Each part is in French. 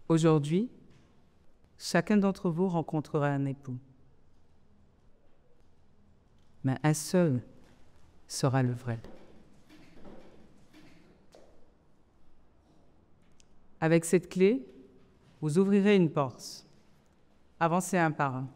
Aujourd'hui, chacun d'entre vous rencontrera un époux. Mais un seul sera le vrai. Avec cette clé, vous ouvrirez une porte. Avancez un par un.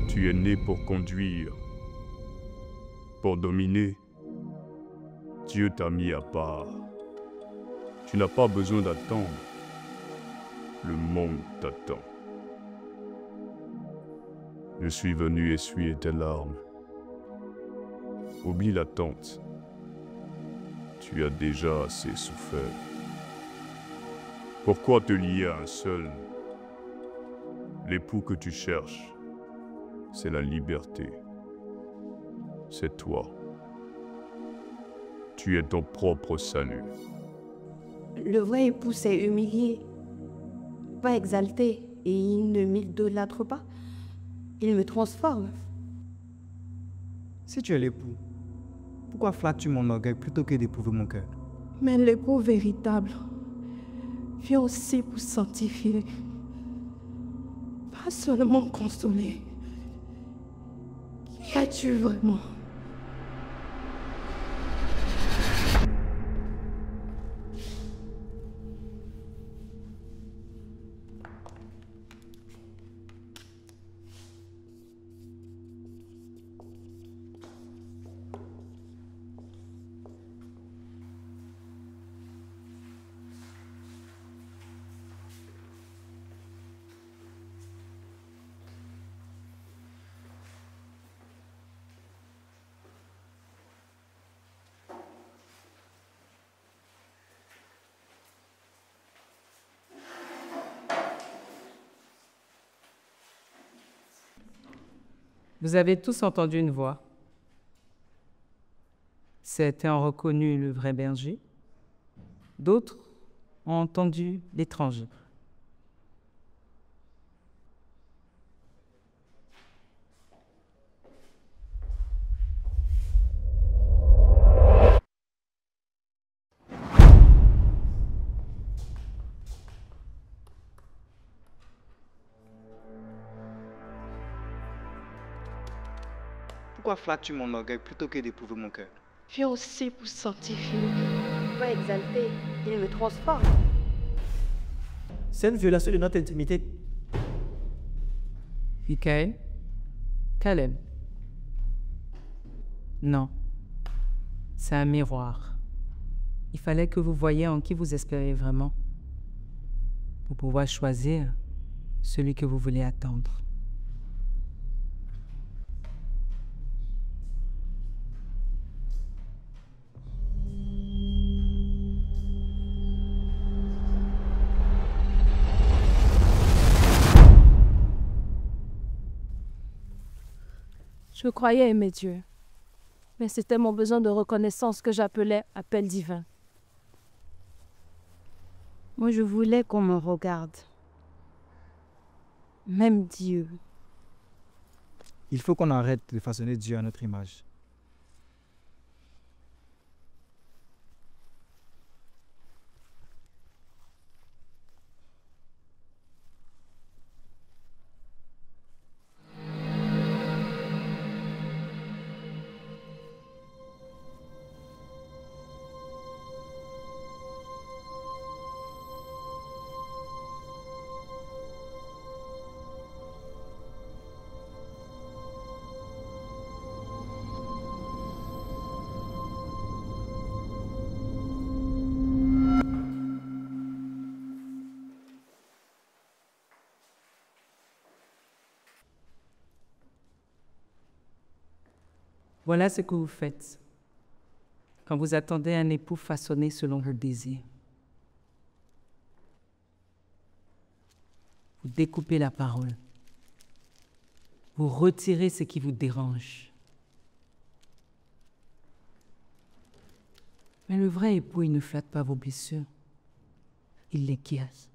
Tu es né pour conduire, pour dominer. Dieu t'a mis à part. Tu n'as pas besoin d'attendre. Le monde t'attend. Je suis venu essuyer tes larmes. Oublie l'attente. Tu as déjà assez souffert. Pourquoi te lier à un seul? L'époux que tu cherches, c'est la liberté. C'est toi. Tu es ton propre salut. Le vrai époux s'est humilié, pas exalté, et il ne m'idolâtre pas. Il me transforme. Si tu es l'époux, pourquoi flattes-tu mon orgueil plutôt que d'éprouver mon cœur? Mais l'époux véritable vient aussi pour sanctifier, pas seulement consoler. Qui es-tu vraiment? Vous avez tous entendu une voix. Certains ont reconnu le vrai berger. D'autres ont entendu l'étranger. Pourquoi flattes-tu mon orgueil plutôt que d'éprouver mon cœur? Vient aussi pour sanctifier, pas exalté. Il me transforme. C'est une violation de notre intimité. Michael? Caleb? Non. C'est un miroir. Il fallait que vous voyiez en qui vous espérez vraiment pour pouvoir choisir celui que vous voulez attendre. Je croyais aimer Dieu, mais c'était mon besoin de reconnaissance que j'appelais appel divin. Moi, je voulais qu'on me regarde. Même Dieu. Il faut qu'on arrête de façonner Dieu à notre image. Voilà ce que vous faites quand vous attendez un époux façonné selon vos désirs. Vous découpez la parole. Vous retirez ce qui vous dérange. Mais le vrai époux, il ne flatte pas vos blessures. Il les guérit.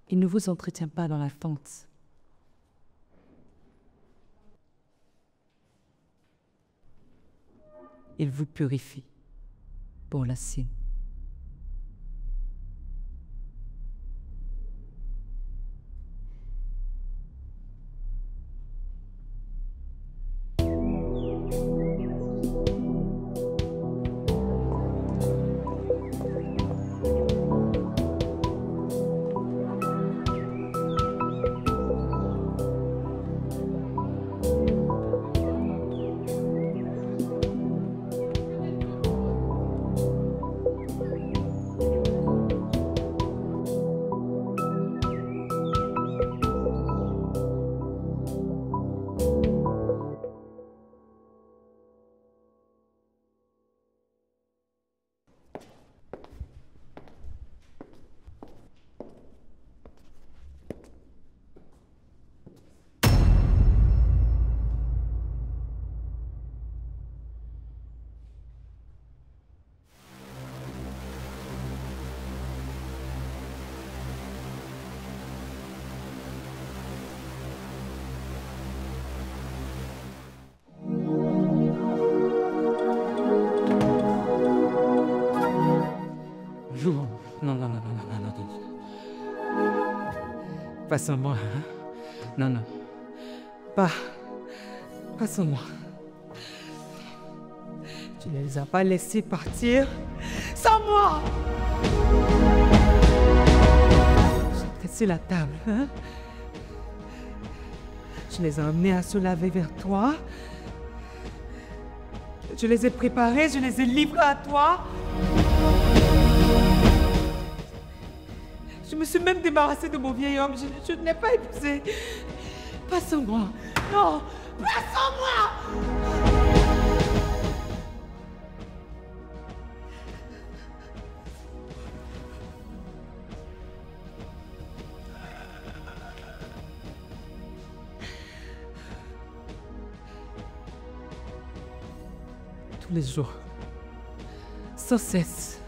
Il ne vous entretient pas dans l'attente. Il vous purifie pour la sienne. Non, non, non, non, non, non, non. Pas sans moi, hein? Non, non. Pas sans moi. Tu ne les as pas laissés partir sans moi. J'ai cassé la table, hein? Je les ai emmenés à se laver vers toi. Je les ai préparés, je les ai livrés à toi. Je me suis même débarrassée de mon vieil homme. Je ne l'ai pas épousé. Pas sans moi. Non, pas sans moi. Tous les jours, sans cesse,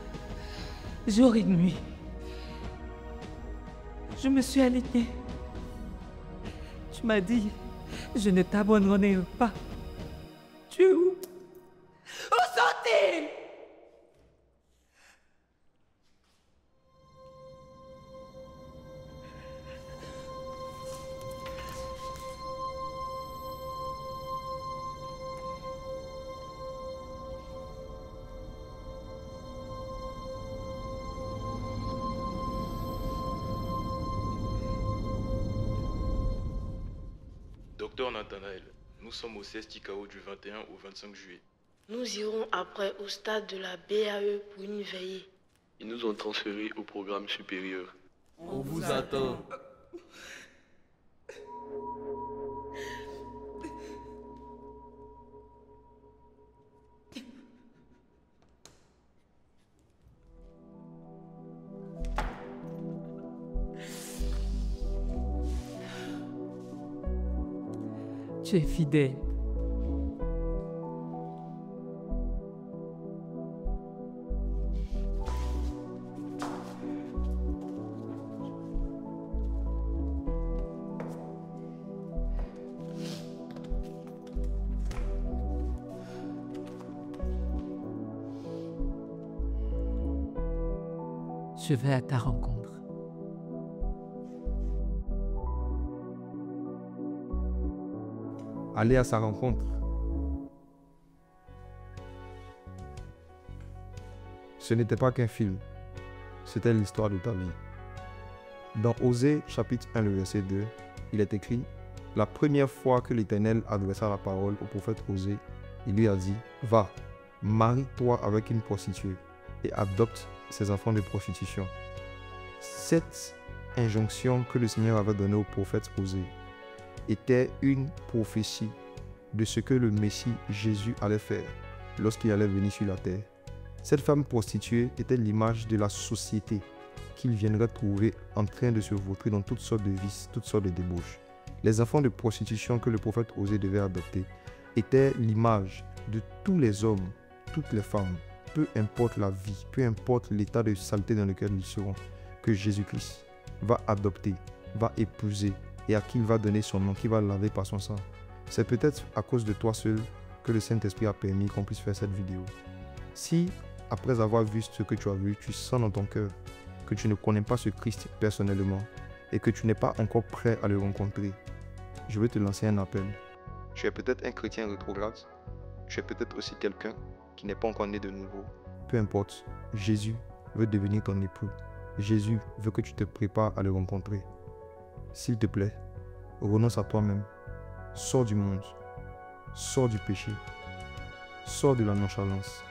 jour et nuit, je me suis alignée. Tu m'as dit, je ne t'abandonnerai pas. Tu es où? Où sont-ils? Docteur Nathanaël, nous sommes au CSTKO du 21 au 25 juillet. Nous irons après au stade de la BAE pour une veillée. Ils nous ont transférés au programme supérieur. On vous attend. Tu es fidèle. Je vais à ta rencontre. Aller à sa rencontre. Ce n'était pas qu'un film, c'était l'histoire de ta vie. Dans Osée, chapitre 1, le verset 2, il est écrit « La première fois que l'Éternel adressa la parole au prophète Osée, il lui a dit « Va, marie-toi avec une prostituée et adopte ses enfants de prostitution. » Cette injonction que le Seigneur avait donnée au prophète Osée était une prophétie de ce que le Messie Jésus allait faire lorsqu'il allait venir sur la terre. Cette femme prostituée était l'image de la société qu'il viendrait trouver en train de se vautrer dans toutes sortes de vices, toutes sortes de débauches. Les enfants de prostitution que le prophète Osée devait adopter étaient l'image de tous les hommes, toutes les femmes, peu importe la vie, peu importe l'état de saleté dans lequel ils seront, que Jésus-Christ va adopter, va épouser et à qui il va donner son nom, qui va laver par son sang. C'est peut-être à cause de toi seul que le Saint-Esprit a permis qu'on puisse faire cette vidéo. Si, après avoir vu ce que tu as vu, tu sens dans ton cœur que tu ne connais pas ce Christ personnellement et que tu n'es pas encore prêt à le rencontrer, je veux te lancer un appel. Tu es peut-être un chrétien rétrograde, tu es peut-être aussi quelqu'un qui n'est pas encore né de nouveau. Peu importe, Jésus veut devenir ton époux. Jésus veut que tu te prépares à le rencontrer. S'il te plaît, renonce à toi-même. Sors du monde. Sors du péché. Sors de la nonchalance.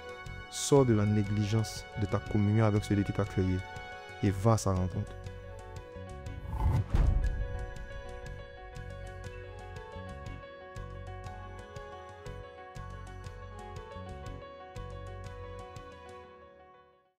Sors de la négligence de ta communion avec celui qui t'a créé. Et va à sa rencontre.